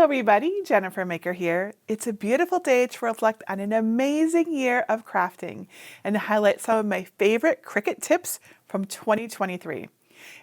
everybody, JenniferMaker here. It's a beautiful day to reflect on an amazing year of crafting and to highlight some of my favorite Cricut tips from 2023.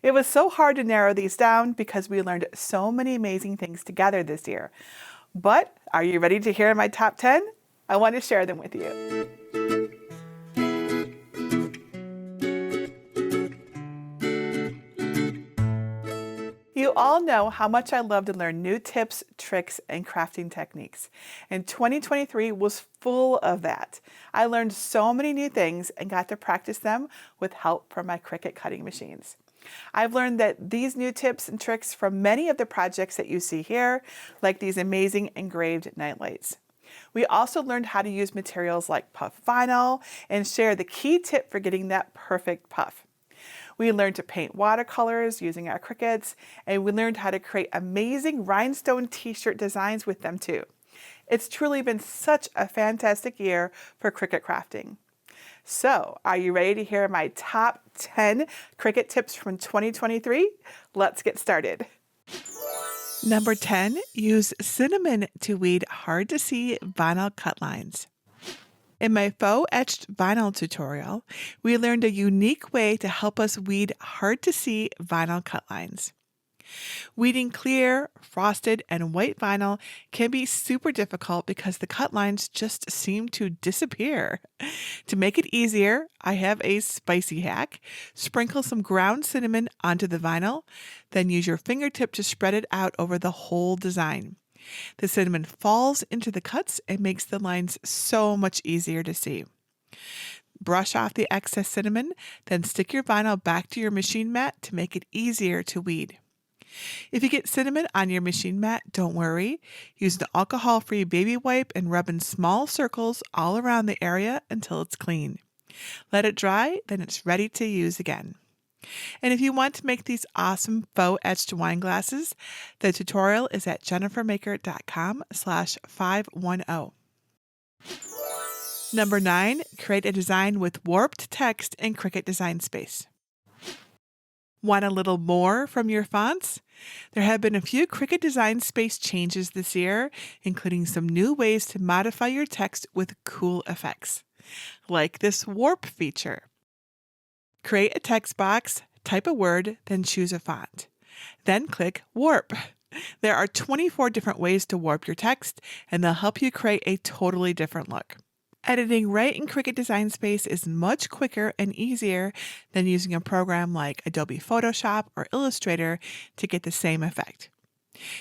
It was so hard to narrow these down because we learned so many amazing things together this year. But are you ready to hear my top 10? I want to share them with you. You all know how much I love to learn new tips, tricks, and crafting techniques. And 2023 was full of that. I learned so many new things and got to practice them with help from my Cricut cutting machines. I've learned that these new tips and tricks from many of the projects that you see here, like these amazing engraved nightlights. We also learned how to use materials like puff vinyl and share the key tip for getting that perfect puff. We learned to paint watercolors using our Cricuts, and we learned how to create amazing rhinestone t-shirt designs with them too. It's truly been such a fantastic year for Cricut crafting. So, are you ready to hear my top 10 Cricut tips from 2023? Let's get started. Number 10, use cinnamon to weed hard to see vinyl cut lines. In my faux etched vinyl tutorial, we learned a unique way to help us weed hard to see vinyl cut lines. Weeding clear, frosted, and white vinyl can be super difficult because the cut lines just seem to disappear. To make it easier, I have a spicy hack. Sprinkle some ground cinnamon onto the vinyl, then use your fingertip to spread it out over the whole design. The cinnamon falls into the cuts and makes the lines so much easier to see. Brush off the excess cinnamon, then stick your vinyl back to your machine mat to make it easier to weed. If you get cinnamon on your machine mat, don't worry. Use an alcohol-free baby wipe and rub in small circles all around the area until it's clean. Let it dry, then it's ready to use again. And if you want to make these awesome faux etched wine glasses, the tutorial is at JenniferMaker.com/510. Number 9, create a design with warped text in Cricut Design Space. Want a little more from your fonts? There have been a few Cricut Design Space changes this year, including some new ways to modify your text with cool effects, like this warp feature. Create a text box, type a word, then choose a font. Then click Warp. There are 24 different ways to warp your text, and they'll help you create a totally different look. Editing right in Cricut Design Space is much quicker and easier than using a program like Adobe Photoshop or Illustrator to get the same effect.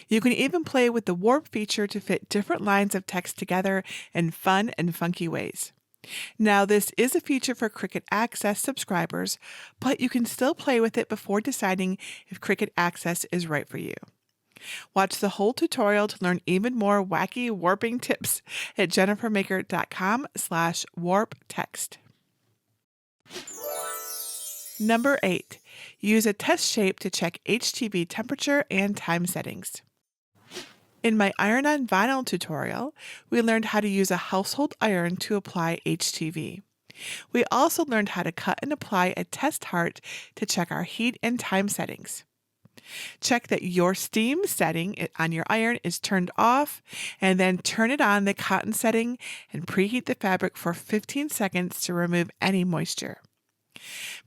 You can even play with the warp feature to fit different lines of text together in fun and funky ways. Now, this is a feature for Cricut Access subscribers, but you can still play with it before deciding if Cricut Access is right for you. Watch the whole tutorial to learn even more wacky warping tips at JenniferMaker.com/warptext. Number 8, use a test shape to check HTV temperature and time settings. In my Iron on Vinyl tutorial, we learned how to use a household iron to apply HTV. We also learned how to cut and apply a test heart to check our heat and time settings. Check that your steam setting on your iron is turned off, and then turn it on the cotton setting and preheat the fabric for 15 seconds to remove any moisture.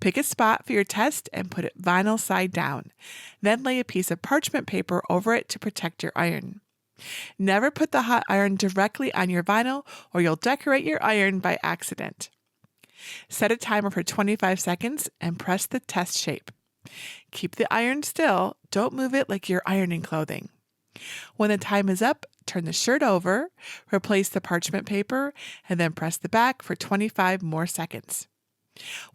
Pick a spot for your test and put it vinyl side down. Then lay a piece of parchment paper over it to protect your iron. Never put the hot iron directly on your vinyl or you'll decorate your iron by accident. Set a timer for 25 seconds and press the test shape. Keep the iron still, don't move it like you're ironing clothing. When the time is up, turn the shirt over, replace the parchment paper, and then press the back for 25 more seconds.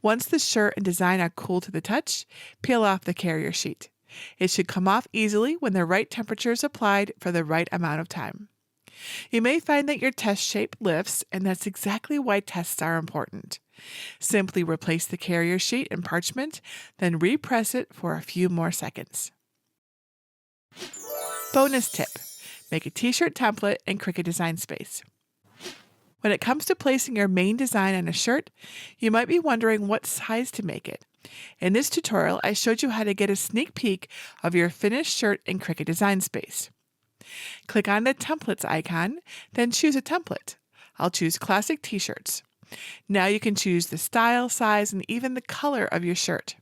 Once the shirt and design are cool to the touch, peel off the carrier sheet. It should come off easily when the right temperature is applied for the right amount of time. You may find that your test shape lifts, and that's exactly why tests are important. Simply replace the carrier sheet and parchment, then repress it for a few more seconds. Bonus tip: make a t-shirt template in Cricut Design Space. When it comes to placing your main design on a shirt, you might be wondering what size to make it. In this tutorial, I showed you how to get a sneak peek of your finished shirt in Cricut Design Space. Click on the templates icon, then choose a template. I'll choose classic t-shirts. Now you can choose the style, size, and even the color of your shirt.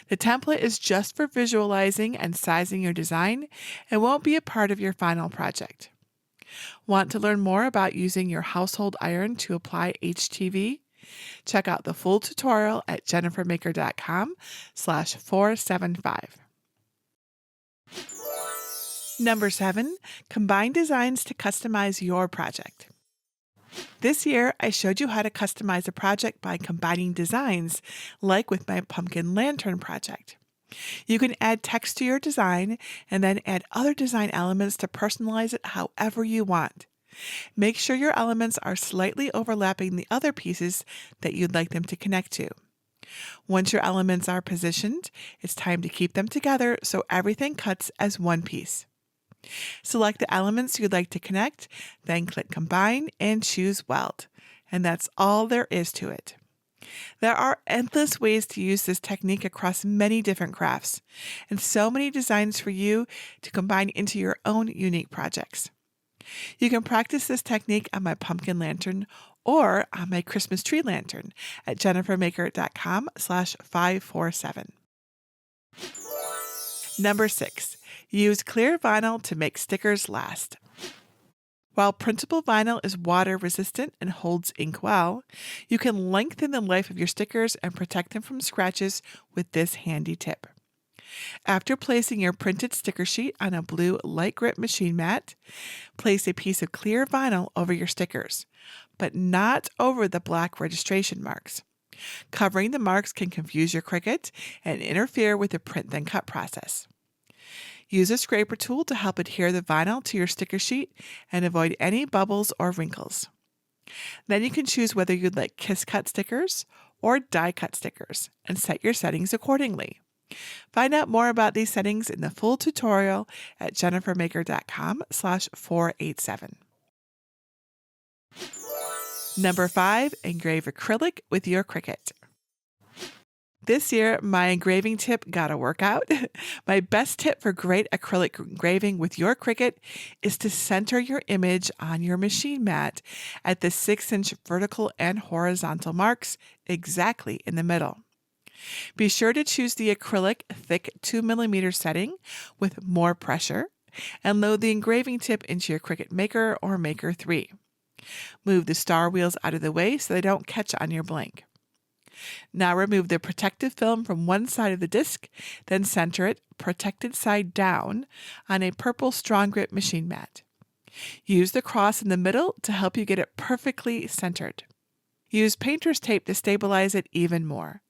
The template is just for visualizing and sizing your design and won't be a part of your final project. Want to learn more about using your household iron to apply HTV? Check out the full tutorial at JenniferMaker.com/475. Number 7, combine designs to customize your project. This year, I showed you how to customize a project by combining designs, like with my pumpkin lantern project. You can add text to your design and then add other design elements to personalize it however you want. Make sure your elements are slightly overlapping the other pieces that you'd like them to connect to. Once your elements are positioned, it's time to keep them together so everything cuts as one piece. Select the elements you'd like to connect, then click Combine and choose Weld. And that's all there is to it. There are endless ways to use this technique across many different crafts, and so many designs for you to combine into your own unique projects. You can practice this technique on my pumpkin lantern or on my Christmas tree lantern at JenniferMaker.com/547. Number 6, use clear vinyl to make stickers last. While printable vinyl is water resistant and holds ink well, you can lengthen the life of your stickers and protect them from scratches with this handy tip. After placing your printed sticker sheet on a blue light grip machine mat, place a piece of clear vinyl over your stickers, but not over the black registration marks. Covering the marks can confuse your Cricut and interfere with the print then cut process. Use a scraper tool to help adhere the vinyl to your sticker sheet and avoid any bubbles or wrinkles. Then you can choose whether you'd like kiss cut stickers or die cut stickers and set your settings accordingly. Find out more about these settings in the full tutorial at JenniferMaker.com/487. Number 5, engrave acrylic with your Cricut. This year, my engraving tip got a workout. My best tip for great acrylic engraving with your Cricut is to center your image on your machine mat at the 6-inch vertical and horizontal marks exactly in the middle. Be sure to choose the acrylic thick 2mm setting with more pressure and load the engraving tip into your Cricut Maker or Maker 3. Move the star wheels out of the way so they don't catch on your blank. Now remove the protective film from one side of the disc, then center it, protected side down, on a purple strong grip machine mat. Use the cross in the middle to help you get it perfectly centered. Use painter's tape to stabilize it even more.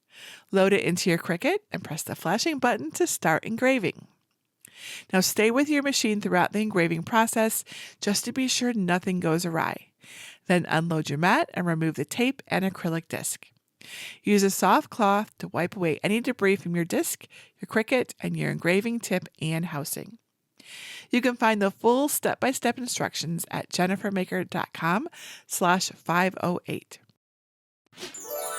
Load it into your Cricut and press the flashing button to start engraving. Now stay with your machine throughout the engraving process just to be sure nothing goes awry. Then unload your mat and remove the tape and acrylic disc. Use a soft cloth to wipe away any debris from your disc, your Cricut, and your engraving tip and housing. You can find the full step-by-step instructions at JenniferMaker.com/508.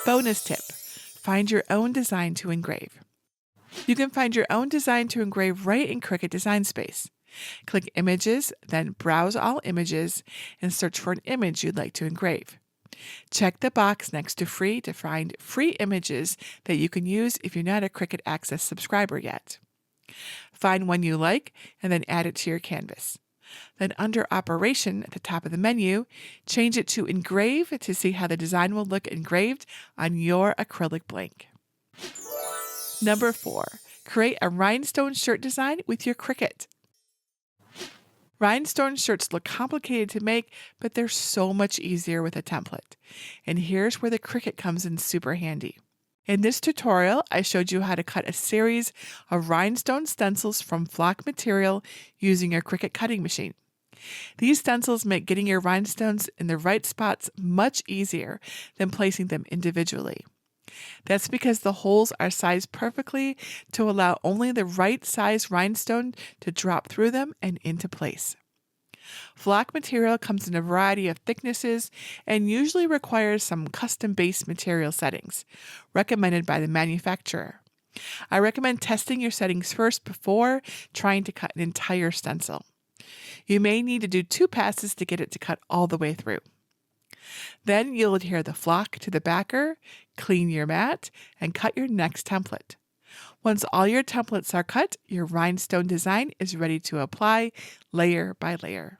Bonus tip: find your own design to engrave. You can find your own design to engrave right in Cricut Design Space. Click Images, then Browse All Images, and search for an image you'd like to engrave. Check the box next to Free to find free images that you can use if you're not a Cricut Access subscriber yet. Find one you like and then add it to your canvas. Then under Operation at the top of the menu, change it to Engrave to see how the design will look engraved on your acrylic blank. Number 4, create a rhinestone shirt design with your Cricut. Rhinestone shirts look complicated to make, but they're so much easier with a template. And here's where the Cricut comes in super handy. In this tutorial, I showed you how to cut a series of rhinestone stencils from flock material using your Cricut cutting machine. These stencils make getting your rhinestones in the right spots much easier than placing them individually. That's because the holes are sized perfectly to allow only the right size rhinestone to drop through them and into place. Flock material comes in a variety of thicknesses and usually requires some custom base material settings, recommended by the manufacturer. I recommend testing your settings first before trying to cut an entire stencil. You may need to do 2 passes to get it to cut all the way through. Then you'll adhere the flock to the backer, clean your mat, and cut your next template. Once all your templates are cut, your rhinestone design is ready to apply layer by layer.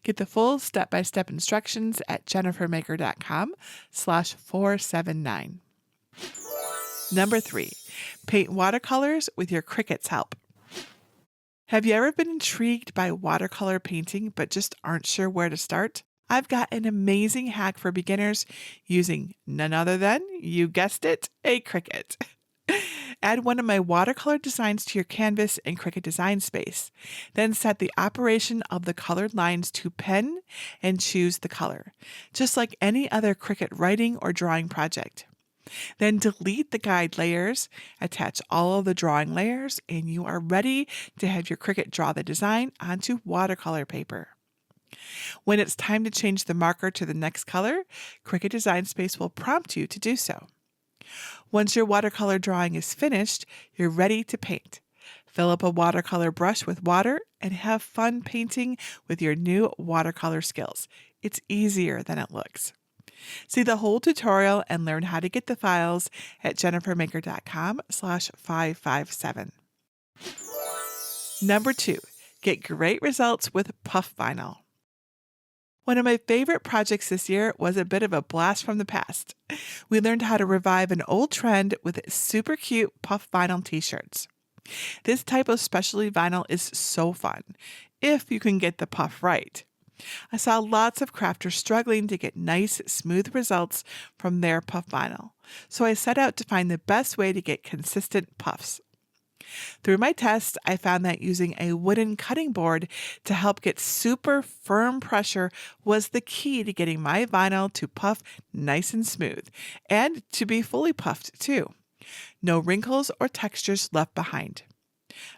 Get the full step-by-step instructions at JenniferMaker.com/479. Number 3, paint watercolors with your Cricut's help. Have you ever been intrigued by watercolor painting but just aren't sure where to start? I've got an amazing hack for beginners using none other than, you guessed it, a Cricut. Add one of my watercolor designs to your canvas in Cricut Design Space. Then set the operation of the colored lines to pen and choose the color, just like any other Cricut writing or drawing project. Then delete the guide layers, attach all of the drawing layers, and you are ready to have your Cricut draw the design onto watercolor paper. When it's time to change the marker to the next color, Cricut Design Space will prompt you to do so. Once your watercolor drawing is finished, you're ready to paint. Fill up a watercolor brush with water and have fun painting with your new watercolor skills. It's easier than it looks. See the whole tutorial and learn how to get the files at JenniferMaker.com/557. Number 2, get great results with puff vinyl. One of my favorite projects this year was a bit of a blast from the past. We learned how to revive an old trend with super cute puff vinyl t-shirts. This type of specialty vinyl is so fun, if you can get the puff right. I saw lots of crafters struggling to get nice, smooth results from their puff vinyl, so I set out to find the best way to get consistent puffs. Through my test, I found that using a wooden cutting board to help get super firm pressure was the key to getting my vinyl to puff nice and smooth, and to be fully puffed too. No wrinkles or textures left behind.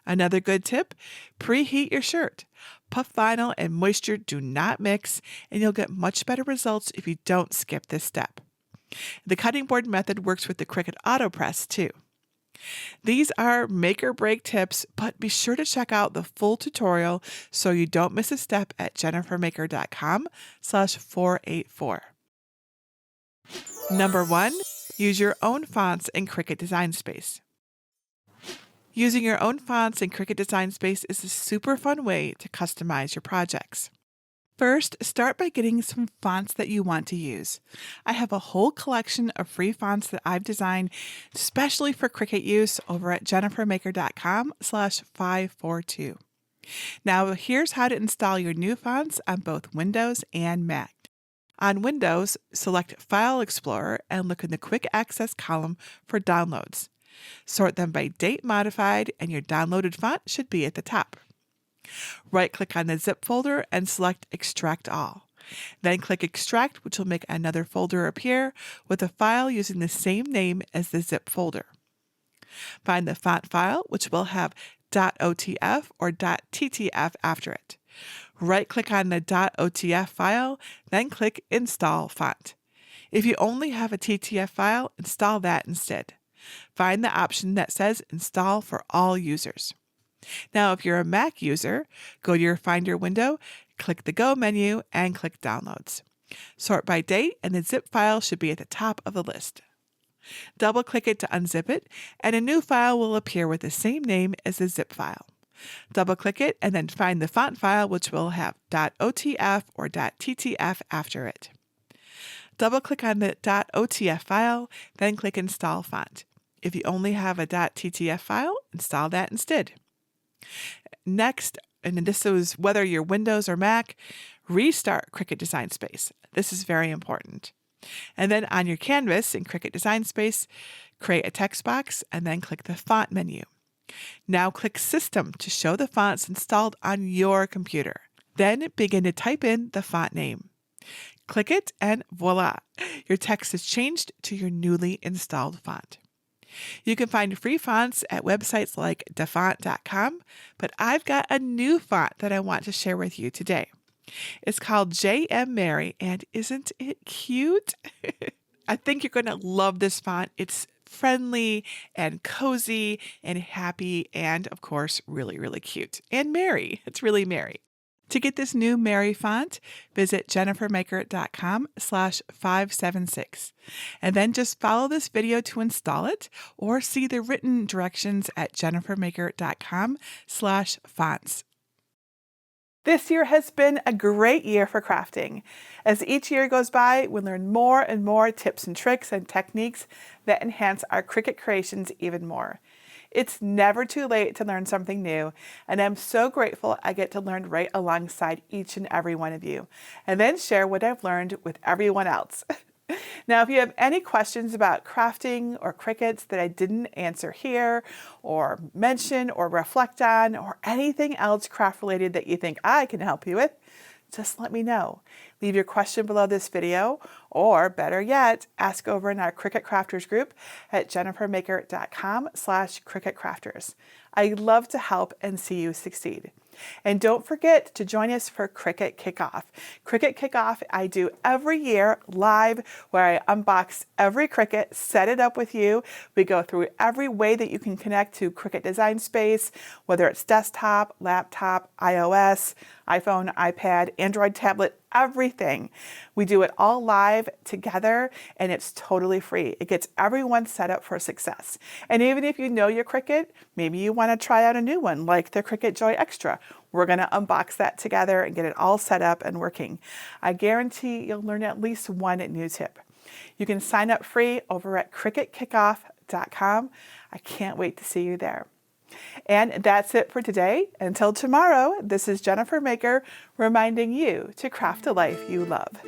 Another good tip, preheat your shirt. Puff vinyl and moisture do not mix, and you'll get much better results if you don't skip this step. The cutting board method works with the Cricut AutoPress too. These are make or break tips, but be sure to check out the full tutorial so you don't miss a step at JenniferMaker.com/484. Number 1, use your own fonts in Cricut Design Space. Using your own fonts in Cricut Design Space is a super fun way to customize your projects. First, start by getting some fonts that you want to use. I have a whole collection of free fonts that I've designed especially for Cricut use over at JenniferMaker.com/542. Now, here's how to install your new fonts on both Windows and Mac. On Windows, select File Explorer and look in the Quick Access column for downloads. Sort them by date modified, and your downloaded font should be at the top. Right-click on the zip folder and select Extract All. Then click Extract, which will make another folder appear with a file using the same name as the zip folder. Find the font file, which will have .otf or .ttf after it. Right-click on the .otf file, then click Install Font. If you only have a TTF file, install that instead. Find the option that says Install for all users. Now, if you're a Mac user, go to your Finder window, click the Go menu, and click Downloads. Sort by date, and the zip file should be at the top of the list. Double-click it to unzip it, and a new file will appear with the same name as the zip file. Double-click it, and then find the font file, which will have .otf or .ttf after it. Double-click on the .otf file, then click Install Font. If you only have a .ttf file, install that instead. Next, and this is whether you're Windows or Mac, restart Cricut Design Space. This is very important. And then on your canvas in Cricut Design Space, create a text box and then click the Font menu. Now click System to show the fonts installed on your computer. Then begin to type in the font name. Click it and voila! Your text has changed to your newly installed font. You can find free fonts at websites like dafont.com, but I've got a new font that I want to share with you today. It's called JM Mary, and isn't it cute? I think you're going to love this font. It's friendly and cozy and happy and, of course, really, really cute. And merry. It's really merry. To get this new Mary font, visit JenniferMaker.com/576. And then just follow this video to install it or see the written directions at JenniferMaker.com/fonts. This year has been a great year for crafting. As each year goes by, we learn more and more tips and tricks and techniques that enhance our Cricut creations even more. It's never too late to learn something new, and I'm so grateful I get to learn right alongside each and every one of you, and then share what I've learned with everyone else. Now, if you have any questions about crafting or Cricuts that I didn't answer here, or mention or reflect on, or anything else craft related that you think I can help you with, just let me know. Leave your question below this video, or better yet, ask over in our Cricut Crafters group at JenniferMaker.com/CricutCrafters. I'd love to help and see you succeed. And don't forget to join us for Cricut Kickoff. Cricut Kickoff I do every year live, where I unbox every Cricut, set it up with you. We go through every way that you can connect to Cricut Design Space, whether it's desktop, laptop, iOS, iPhone, iPad, Android tablet, everything. We do it all live together, and it's totally free. It gets everyone set up for success. And even if you know your Cricut, maybe you want to try out a new one like the Cricut Joy Extra. We're going to unbox that together and get it all set up and working. I guarantee you'll learn at least one new tip. You can sign up free over at CricutKickoff.com. I can't wait to see you there. And that's it for today. Until tomorrow, this is Jennifer Maker reminding you to craft a life you love.